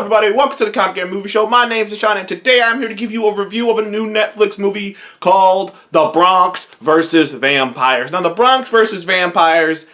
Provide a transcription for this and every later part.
everybody, welcome to the Comic Game Movie Show. My name's Deshaun, and today I'm here to give you a review of a new Netflix movie called The Bronx vs. Vampires. Now, The Bronx vs. Vampires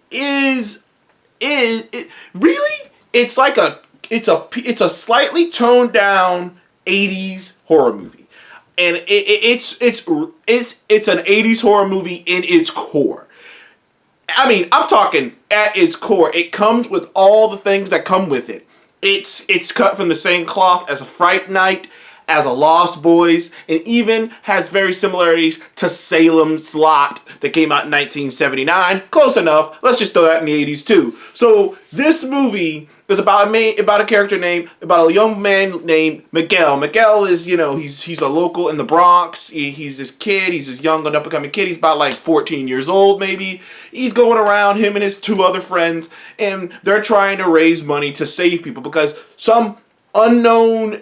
is really, it's a slightly toned down 80s horror movie. And it's an 80s horror movie in its core. I mean, I'm talking at its core. It comes with all the things that come with it. It's cut from the same cloth as a Fright Night, as a Lost Boys, and even has very similarities to Salem's Lot that came out in 1979. Close enough. Let's just throw that in the 80s too. So this movie is about a young man named Miguel. Miguel is, he's a local in the Bronx. He's this kid. He's this young and up-and-coming kid. He's about like 14 years old, maybe. He's going around, him and his two other friends, and they're trying to raise money to save people because some unknown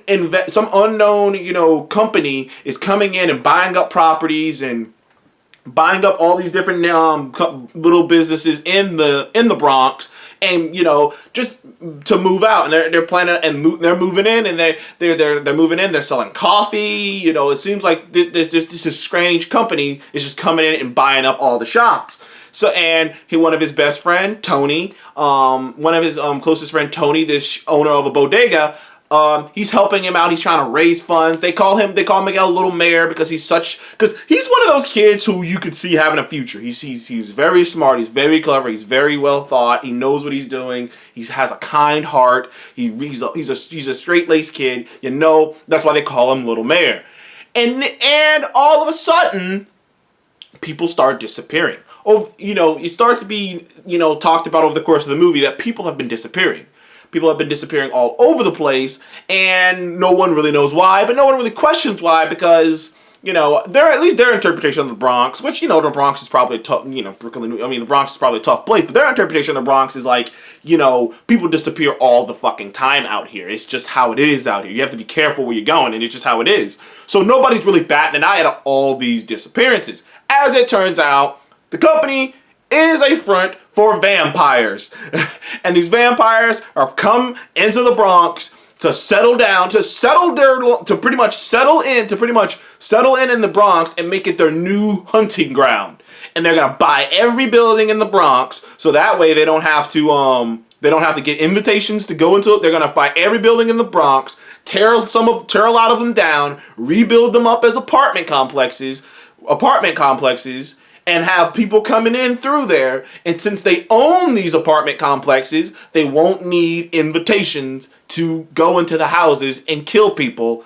company is coming in and buying up properties and buying up all these different little businesses in the Bronx, and just to move out, and they're planning, and they're moving in, and they're moving in. They're selling coffee. It seems like this strange company is just coming in and buying up all the shops. So, and one of his best friend Tony, one of his closest friend Tony, this owner of a bodega. He's helping him out. He's trying to raise funds. They call Miguel Little Mayor because he's one of those kids who you could see having a future. He's very smart. He's very clever. He's very well thought. He knows what he's doing. He has a kind heart. He's a straight-laced kid. That's why they call him Little Mayor. And all of a sudden, people start disappearing. It starts to be talked about over the course of the movie that people have been disappearing. People have been disappearing all over the place, and no one really knows why, but no one really questions why, because, at least their interpretation of the Bronx, which, the Bronx is probably a tough, the Bronx is probably a tough place, but their interpretation of the Bronx is like, people disappear all the fucking time out here. It's just how it is out here. You have to be careful where you're going, and it's just how it is. So nobody's really batting an eye at all these disappearances. As it turns out, the company is a front for vampires. And these vampires have come into the Bronx to settle down, to pretty much settle in the Bronx and make it their new hunting ground. And they're gonna buy every building in the Bronx, so that way they don't have to get invitations to go into it. They're gonna buy every building in the Bronx, tear a lot of them down, rebuild them up as apartment complexes, and have people coming in through there. And since they own these apartment complexes, they won't need invitations to go into the houses and kill people.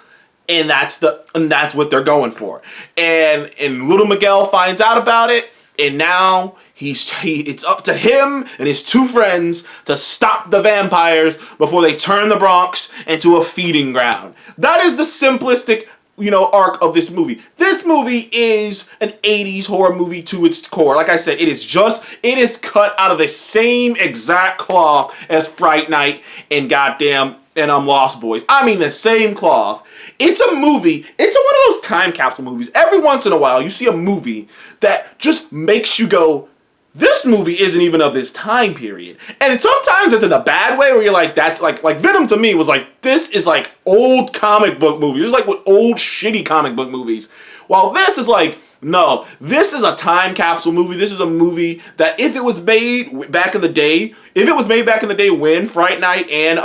And that's what they're going for. And little Miguel finds out about it, and now it's up to him and his two friends to stop the vampires before they turn the Bronx into a feeding ground. That is the simplistic arc of this movie. This movie is an 80s horror movie to its core. Like I said, it is cut out of the same exact cloth as Fright Night and Lost Boys. I mean, the same cloth. It's a movie. It's one of those time capsule movies. Every once in a while, you see a movie that just makes you go, this movie isn't even of this time period. And sometimes it's in a bad way where you're like, that's like Venom to me was like, this is like old comic book movies. This is like what old shitty comic book movies. While this is like, no, this is a time capsule movie. This is a movie that if it was made back in the day when Fright Night and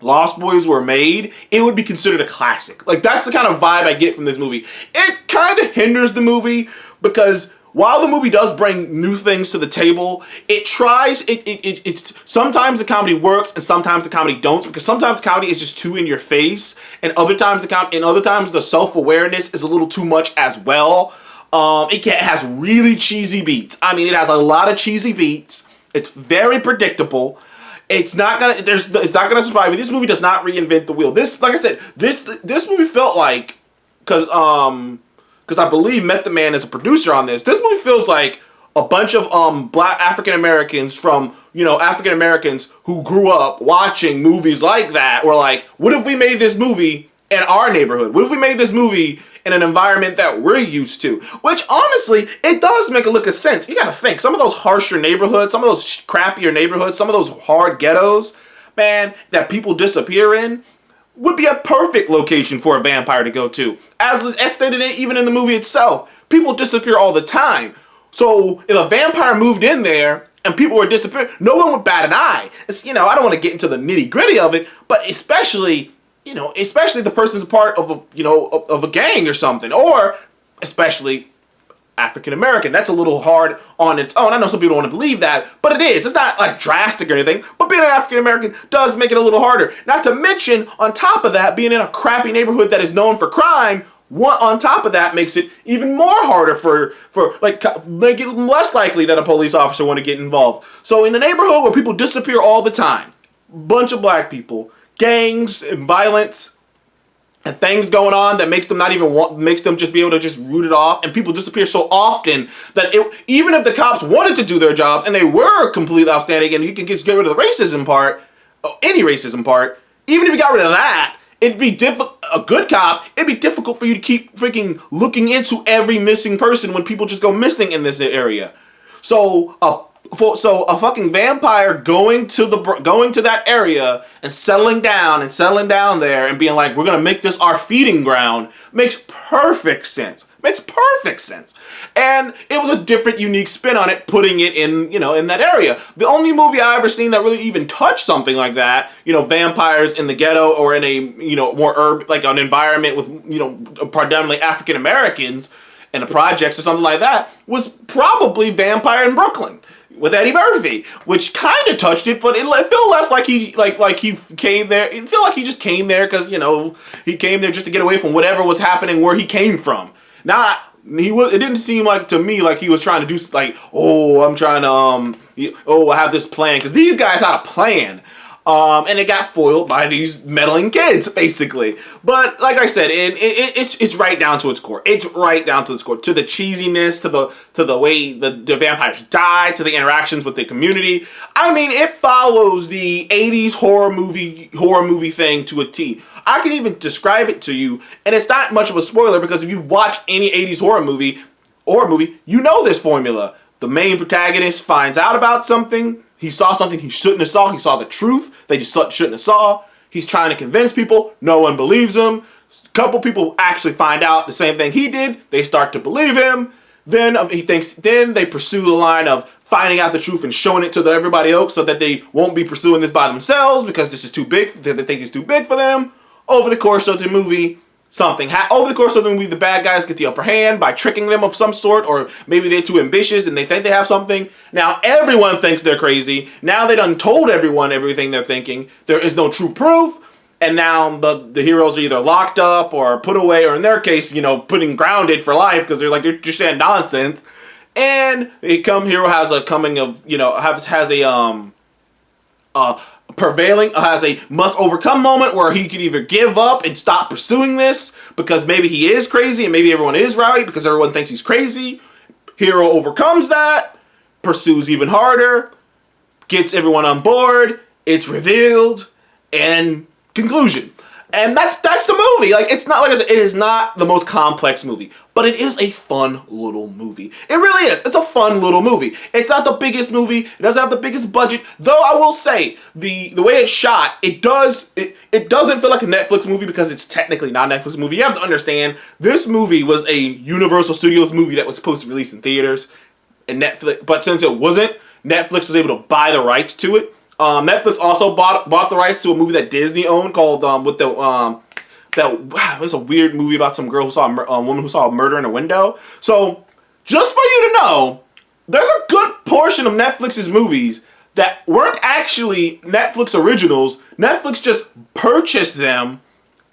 Lost Boys were made, it would be considered a classic. Like, that's the kind of vibe I get from this movie. It kind of hinders the movie because while the movie does bring new things to the table, it's sometimes the comedy works and sometimes the comedy don't, because sometimes comedy is just too in your face, and other times the self-awareness is a little too much as well. It has really cheesy beats. I mean, it has a lot of cheesy beats. It's very predictable. It's not gonna survive. This movie does not reinvent the wheel. This movie felt like, because I believe Method Man is a producer on this. This movie feels like a bunch of black African Americans from African Americans who grew up watching movies like that were like, what if we made this movie in our neighborhood? What if we made this movie in an environment that we're used to? Which honestly, it does make a look of sense. You gotta think, some of those harsher neighborhoods, some of those crappier neighborhoods, some of those hard ghettos, man, that people disappear in would be a perfect location for a vampire to go to. As stated even in the movie itself, people disappear all the time. So if a vampire moved in there and people were disappearing, no one would bat an eye. It's, I don't want to get into the nitty gritty of it, but especially if the person's part of of a gang or something, or especially African American. That's a little hard on its own. I know some people don't want to believe that, but it is. It's not like drastic or anything, but being an African American does make it a little harder. Not to mention, on top of that, being in a crappy neighborhood that is known for crime, on top of that makes it even more harder for make it less likely that a police officer want to get involved. So in a neighborhood where people disappear all the time, bunch of black people, gangs and violence, and things going on that makes them makes them just be able to just root it off, and people disappear so often that even if the cops wanted to do their jobs and they were completely outstanding and you could just get rid of the racism part, any racism part, even if you got rid of that, it'd be a good cop, it'd be difficult for you to keep freaking looking into every missing person when people just go missing in this area. So a fucking vampire going to that area and settling down there and being like, we're gonna make this our feeding ground, makes perfect sense. And it was a different, unique spin on it, putting it in that area. The only movie I ever seen that really even touched something like that, vampires in the ghetto or in a more urban, like an environment with predominantly African Americans in the projects or something like that, was probably Vampire in Brooklyn with Eddie Murphy, which kind of touched it, but it felt less like he came there. It felt like he just came there because he came there just to get away from whatever was happening where he came from. It didn't seem like to me like he was trying to do like, I'm trying to I have this plan, because these guys had a plan. And it got foiled by these meddling kids, basically. But like I said, it's right down to its core. It's right down to its core, to the cheesiness, to the way the vampires die, to the interactions with the community. I mean, it follows the 80s horror movie thing to a T. I can even describe it to you, and it's not much of a spoiler because if you've watched any 80s horror movie, you know this formula. The main protagonist finds out about something. He saw something he shouldn't have saw. He saw the truth they just shouldn't have saw. He's trying to convince people. No one believes him. A couple people actually find out the same thing he did. They start to believe him. Then they pursue the line of finding out the truth and showing it to everybody else so that they won't be pursuing this by themselves because this is too big. They think it's too big for them. Over the course of the movie, the bad guys get the upper hand by tricking them of some sort, or maybe they're too ambitious and they think they have something. Now everyone thinks they're crazy. Now they done told everyone everything they're thinking. There is no true proof. And now the heroes are either locked up or put away, or in their case, putting grounded for life because they're just saying nonsense. And hero has a must overcome moment where he could either give up and stop pursuing this because maybe he is crazy and maybe everyone is right because everyone thinks he's crazy. Hero overcomes that, pursues even harder, gets everyone on board, it's revealed, and conclusion. And that's the movie. Like, it's not, like I said, it is not the most complex movie, but it is a fun little movie. It really is. It's a fun little movie. It's not the biggest movie. It doesn't have the biggest budget. Though I will say, the way it's shot, it doesn't feel like a Netflix movie because it's technically not a Netflix movie. You have to understand, this movie was a Universal Studios movie that was supposed to release in theaters, and Netflix, but since it wasn't, Netflix was able to buy the rights to it. Netflix also bought the rights to a movie that Disney owned called it was a weird movie about some girl who saw a woman who saw a murder in a window. So just for you to know, there's a good portion of Netflix's movies that weren't actually Netflix originals. Netflix just purchased them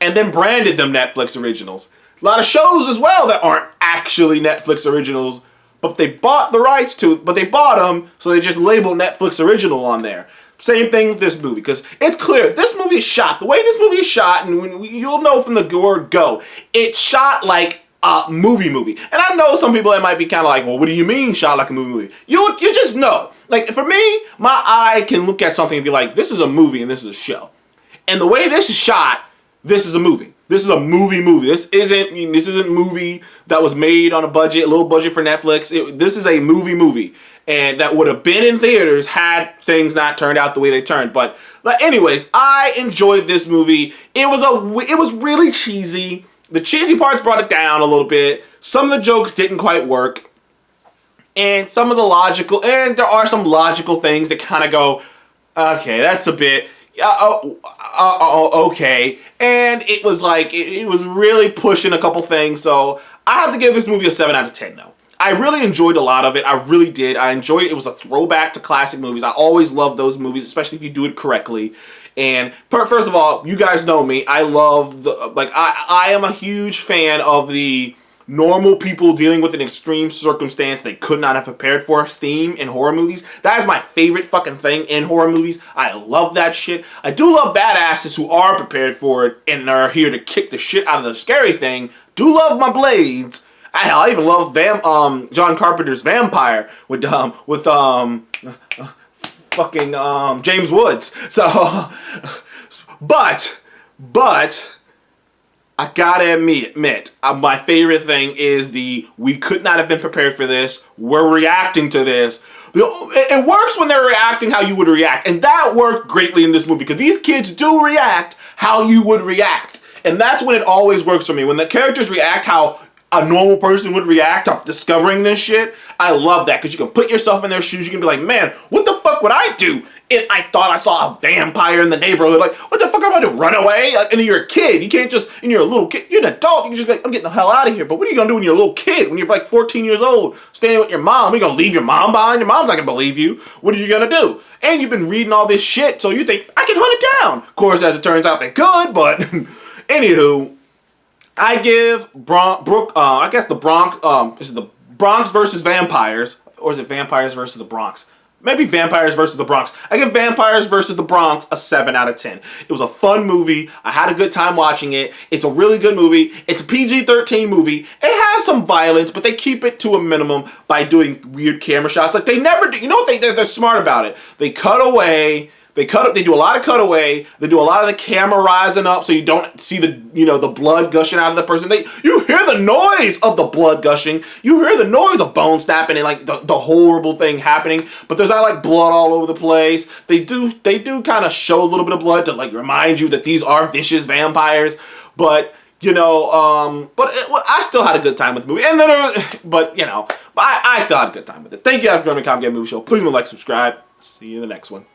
and then branded them Netflix originals. A lot of shows as well that aren't actually Netflix originals, but they bought the rights to, but they bought them, so they just labeled Netflix original on there. Same thing with this movie, because it's clear this movie is shot. The way this movie is shot, and you'll know from the word go, it's shot like a movie. And I know some people that might be kind of like, well, what do you mean shot like a movie? You just know. Like, for me, my eye can look at something and be like, this is a movie and this is a show. And the way this is shot, this is a movie. This is a movie. This isn't a movie that was made on a budget, a little budget for Netflix. This is a movie. And that would have been in theaters had things not turned out the way they turned. But anyways, I enjoyed this movie. It was really cheesy. The cheesy parts brought it down a little bit. Some of the jokes didn't quite work. And there are some logical things that kind of go, okay, that's a bit, okay. And it was like, it was really pushing a couple things. So I have to give this movie a 7 out of 10 though. I really enjoyed a lot of it. I really did. I enjoyed it. It was a throwback to classic movies. I always love those movies, especially if you do it correctly. And first of all, you guys know me. I love I am a huge fan of the normal people dealing with an extreme circumstance they could not have prepared for theme in horror movies. That is my favorite fucking thing in horror movies. I love that shit. I do love badasses who are prepared for it and are here to kick the shit out of the scary thing. Do love my blades. I even love John Carpenter's Vampire with fucking James Woods. So, but I gotta admit, my favorite thing is we could not have been prepared for this. We're reacting to this. It works when they're reacting how you would react, and that worked greatly in this movie because these kids do react how you would react, and that's when it always works for me. When the characters react how a normal person would react to discovering this shit, I love that because you can put yourself in their shoes. You can be like, man, what the fuck would I do if I thought I saw a vampire in the neighborhood? Like, what the fuck am I going to run away? Like, and you're a kid. You can't just, and you're a little kid. You're an adult. You can just be like, I'm getting the hell out of here. But what are you going to do when you're a little kid? When you're like 14 years old, staying with your mom? Are you going to leave your mom behind? Your mom's not going to believe you. What are you going to do? And you've been reading all this shit, so you think, I can hunt it down. Of course, as it turns out, they could, but anywho, I give the Bronx, is it the Bronx versus Vampires, or is it Vampires versus the Bronx? Maybe Vampires versus the Bronx. I give Vampires versus the Bronx a 7 out of 10. It was a fun movie. I had a good time watching it. It's a really good movie. It's a PG-13 movie. It has some violence, but they keep it to a minimum by doing weird camera shots. Like they never do. You know what? They're smart about it. They cut away. They do a lot of cutaway. They do a lot of the camera rising up so you don't see the blood gushing out of the person. You hear the noise of the blood gushing. You hear the noise of bone snapping and like the horrible thing happening. But there's not like blood all over the place. They do kind of show a little bit of blood to like remind you that these are vicious vampires. But I still had a good time with the movie. And then, I still had a good time with it. Thank you guys for joining the Comic Game Movie Show. Please like, subscribe. See you in the next one.